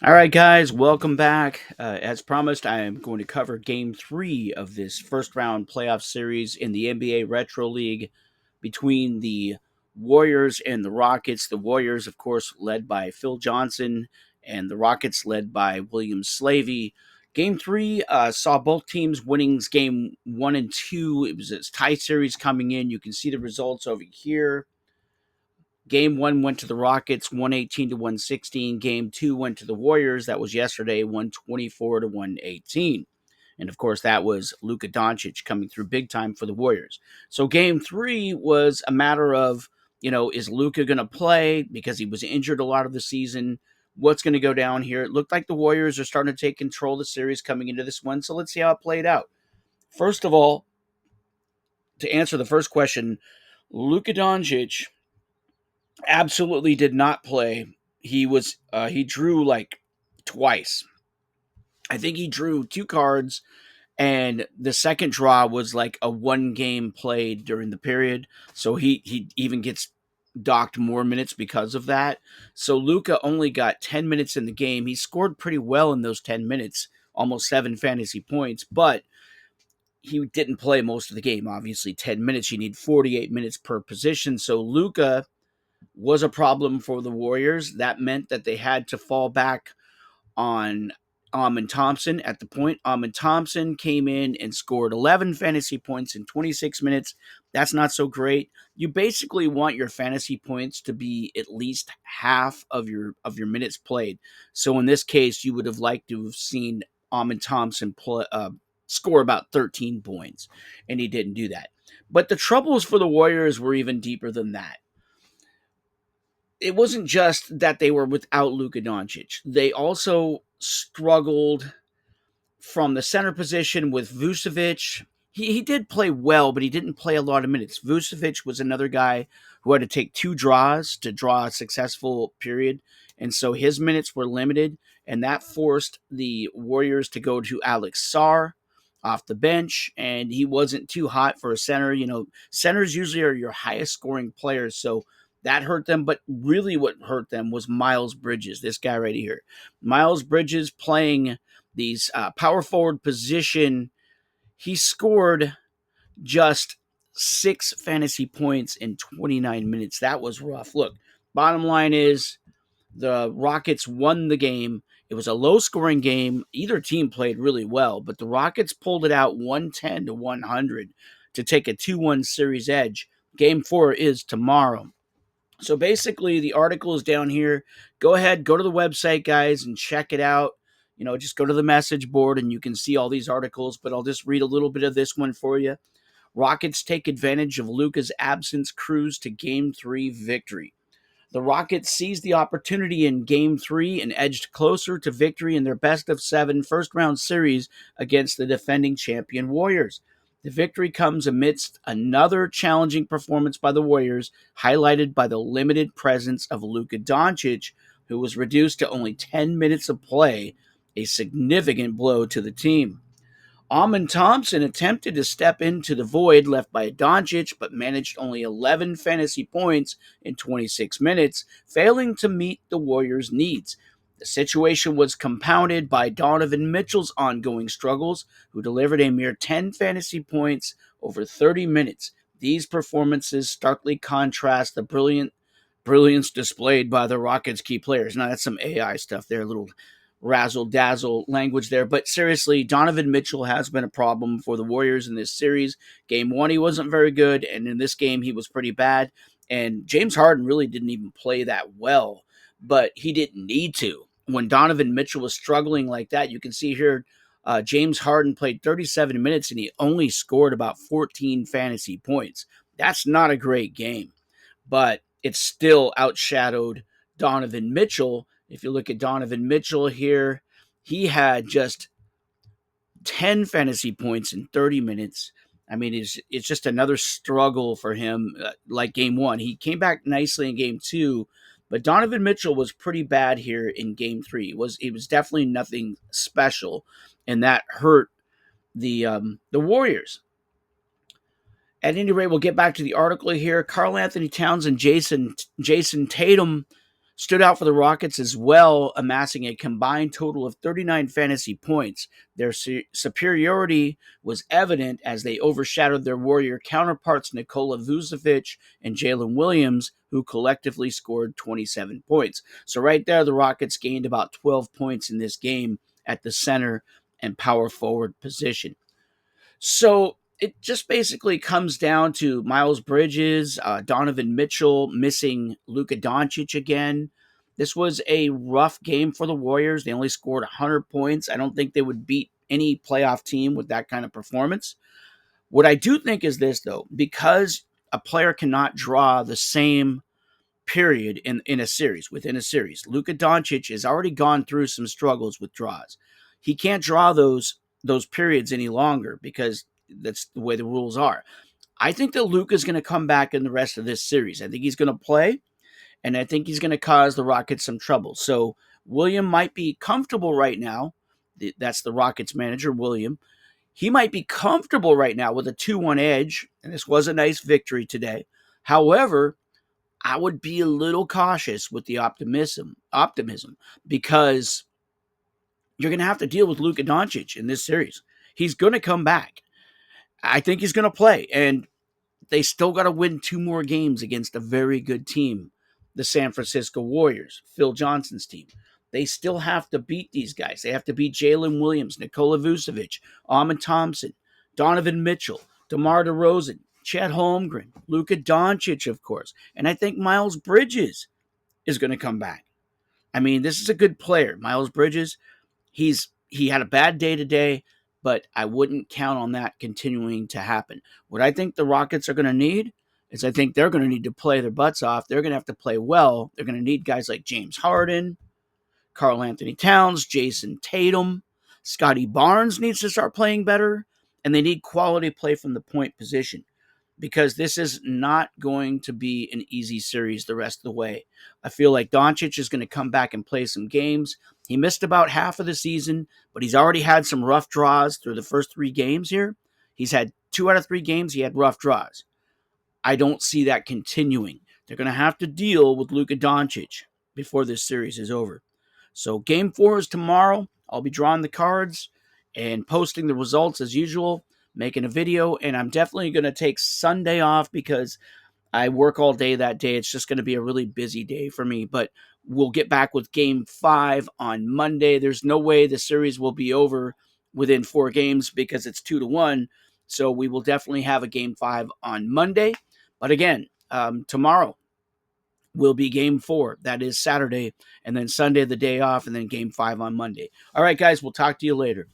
All right, guys, welcome back. As promised, I am going to cover game three of this first round playoff series in the NBA Retro League between the Warriors and the Rockets. The Warriors, of course, led by Phil Johnson, and the Rockets led by William Slavy. Game three saw both teams winning game one and two. It was a tie series coming in. You can see the results over here. Game one went to the Rockets, 118 to 116. Game two went to the Warriors. That was yesterday, 124 to 118. And of course, that was Luka Doncic coming through big time for the Warriors. So game three was a matter of, is Luka going to play because he was injured a lot of the season? What's going to go down here? It looked like the Warriors are starting to take control of the series coming into this one. So let's see how it played out. First of all, to answer the first question, Luka Doncic absolutely did not play. He drew like twice. I think he drew two cards, and the second draw was like a one game played during the period. So he even gets docked more minutes because of that. So Luka only got 10 minutes in the game. He scored pretty well in those 10 minutes, almost 7 fantasy points, but he didn't play most of the game. Obviously, 10 minutes, you need 48 minutes per position. So Luka was a problem for the Warriors. That meant that they had to fall back on Amon Thompson at the point. Amon Thompson came in and scored 11 fantasy points in 26 minutes. That's not so great. You basically want your fantasy points to be at least half of your minutes played. So in this case, you would have liked to have seen Amon Thompson score about 13 points, and he didn't do that. But the troubles for the Warriors were even deeper than that. It wasn't just that they were without Luka Doncic. They also struggled from the center position with Vucevic. He did play well, but he didn't play a lot of minutes. Vucevic was another guy who had to take two draws to draw a successful period, and so his minutes were limited, and that forced the Warriors to go to Alex Sarr off the bench, and he wasn't too hot for a center. Centers usually are your highest scoring players, so that hurt them. But really, what hurt them was Miles Bridges, this guy right here. Miles Bridges playing these power forward position. He scored just 6 fantasy points in 29 minutes. That was rough. Look, bottom line is the Rockets won the game. It was a low scoring game. Either team played really well, but the Rockets pulled it out 110 to 100 to take a 2-1 series edge. Game four is tomorrow. So basically, the article is down here. Go ahead, go to the website, guys, and check it out. Just go to the message board and you can see all these articles, but I'll just read a little bit of this one for you. Rockets take advantage of Luka's absence, cruise to game three victory. The Rockets seized the opportunity in Game 3 and edged closer to victory in their best of seven first round series against the defending champion Warriors. The victory comes amidst another challenging performance by the Warriors, highlighted by the limited presence of Luka Doncic, who was reduced to only 10 minutes of play, a significant blow to the team. Amon Thompson attempted to step into the void left by Doncic, but managed only 11 fantasy points in 26 minutes, failing to meet the Warriors' needs. The situation was compounded by Donovan Mitchell's ongoing struggles, who delivered a mere 10 fantasy points over 30 minutes. These performances starkly contrast the brilliance displayed by the Rockets' key players. Now, that's some AI stuff there, a little razzle dazzle language there. But seriously, Donovan Mitchell has been a problem for the Warriors in this series. Game one, he wasn't very good, and in this game, he was pretty bad. And James Harden really didn't even play that well, but he didn't need to. When Donovan Mitchell was struggling like that, you can see here James Harden played 37 minutes and he only scored about 14 fantasy points. That's not a great game, but it still outshadowed Donovan Mitchell. If you look at Donovan Mitchell here, he had just 10 fantasy points in 30 minutes. I mean, it's just another struggle for him, like game one. He came back nicely in game two, but Donovan Mitchell was pretty bad here in game three. It was definitely nothing special, and that hurt the Warriors. At any rate, we'll get back to the article here. Karl Anthony Towns and Jason Tatum stood out for the Rockets as well, amassing a combined total of 39 fantasy points. Their superiority was evident as they overshadowed their Warrior counterparts Nikola Vucevic and Jalen Williams, who collectively scored 27 points. So right there, the Rockets gained about 12 points in this game at the center and power forward position. So it just basically comes down to Miles Bridges, Donovan Mitchell missing Luka Doncic again. This was a rough game for the Warriors. They only scored 100 points. I don't think they would beat any playoff team with that kind of performance. What I do think is this, though, because a player cannot draw the same period in a series, within a series. Luka Doncic has already gone through some struggles with draws. He can't draw those periods any longer because that's the way the rules are. I think that Luka's going to come back in the rest of this series. I think he's going to play, and I think he's going to cause the Rockets some trouble. So William might be comfortable right now. That's the Rockets manager, William. He might be comfortable right now with a 2-1 edge, and this was a nice victory today. However, I would be a little cautious with the optimism because you're going to have to deal with Luka Doncic in this series. He's going to come back. I think he's going to play, and they still got to win 2 more games against a very good team, the San Francisco Warriors, Phil Johnson's team. They still have to beat these guys. They have to beat Jalen Williams, Nikola Vucevic, Amin Thompson, Donovan Mitchell, DeMar DeRozan, Chet Holmgren, Luka Doncic, of course. And I think Miles Bridges is going to come back. I mean, this is a good player. Miles Bridges, he had a bad day today, but I wouldn't count on that continuing to happen. What I think the Rockets are going to need is I think they're going to need to play their butts off. They're going to have to play well. They're going to need guys like James Harden, Karl Anthony Towns, Jason Tatum. Scotty Barnes needs to start playing better, and they need quality play from the point position because this is not going to be an easy series the rest of the way. I feel like Doncic is going to come back and play some games. He missed about half of the season, but he's already had some rough draws through the first 3 games here. He's had 2 out of 3 games he had rough draws. I don't see that continuing. They're going to have to deal with Luka Doncic before this series is over. So game 4 is tomorrow. I'll be drawing the cards and posting the results as usual, making a video, and I'm definitely going to take Sunday off because I work all day that day. It's just going to be a really busy day for me, but we'll get back with game 5 on Monday. There's no way the series will be over within 4 games because it's 2-1. So we will definitely have a game 5 on Monday. But again, tomorrow will be game 4. That is Saturday, and then Sunday the day off, and then game 5 on Monday. All right, guys, we'll talk to you later.